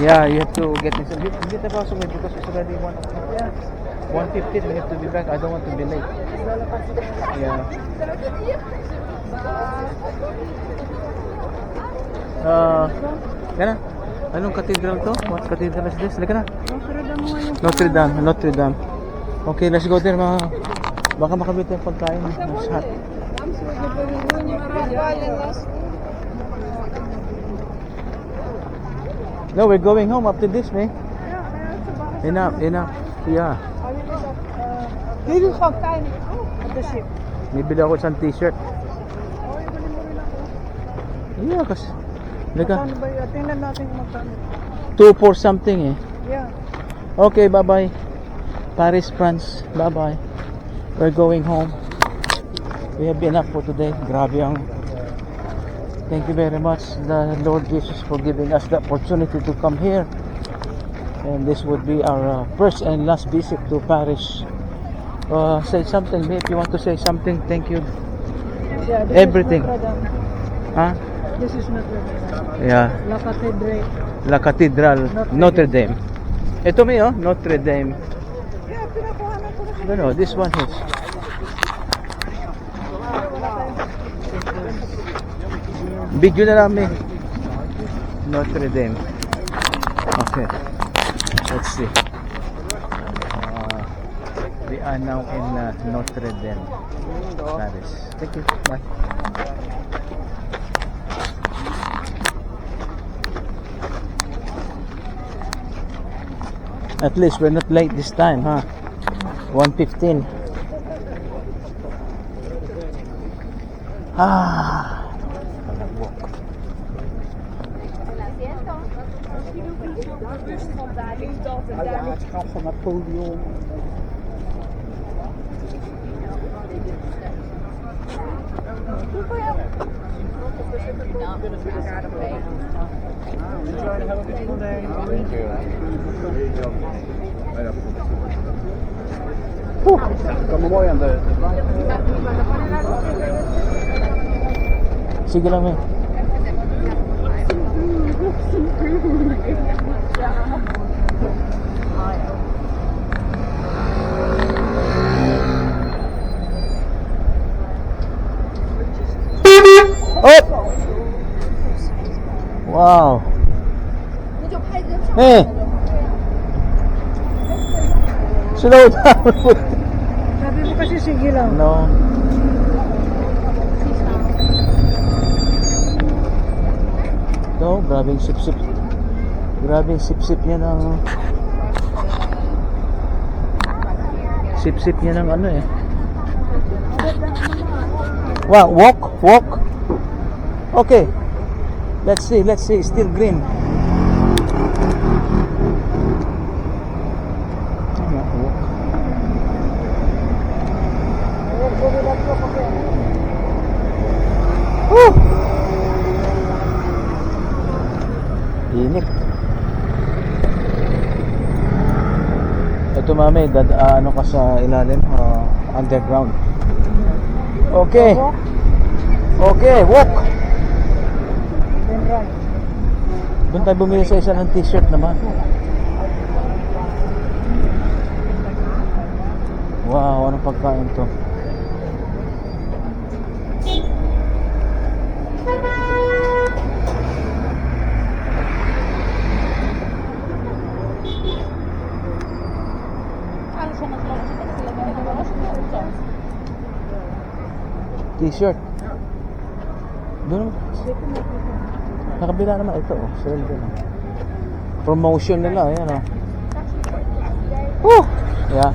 Yeah, you have to get this. Is it possible because it's already 1:15. We have to be back. I don't want to be late. Yeah. Kana? Anong cathedral to? What cathedral is this? Lika na. Notre Dame. Notre Dame. Okay, let's go there. Baka makabit yung pagkain. It's hot. No, we're going home after this, man. Enough. Yeah. Maybe sometime at the ship. Bibili ako isang t-shirt. Yeah, kasi Magkano ba yun? Tingnan natin kung magkano. 2 for something eh. Yeah. Okay, bye-bye. Paris, France. Bye-bye. We're going home. We have been up for today. Grabe ang... Thank you very much, the Lord Jesus, for giving us the opportunity to come here. And this would be our first and last visit to Paris. Say something, if you want to say something. Thank you. Yeah, Everything. Huh? This is Notre Dame. Yeah. La Cathédrale. La Catedral Notre Dame. Ito may Notre Dame. Yeah, pinakuhanan ko na. No, this one is. Video na lang Notre Dame. Okay. Let's see. We are now in Notre Dame, Paris. Thank you. Bye. At least we're not late this time, huh? 1:15. Sige lang eh. Oh! Wow. Hey. Slow down. Sabi mo kasi sige lang. No. No, grabing sip-sip. Grabing sip-sip niya ng... Sip-sip niya ng ano eh. Wow, walk. Okay. Let's see. Still green. Woo! Init. Ito mami, ano ka sa ilalim, underground. Okay. Okay, walk. Then run. Doon tayo bumili sa isa ng t-shirt naman. Wow, anong pagkain to? T-shirt. Doon. Nakabila naman ito, sale din. Promotion nila, ayan oh. Yeah.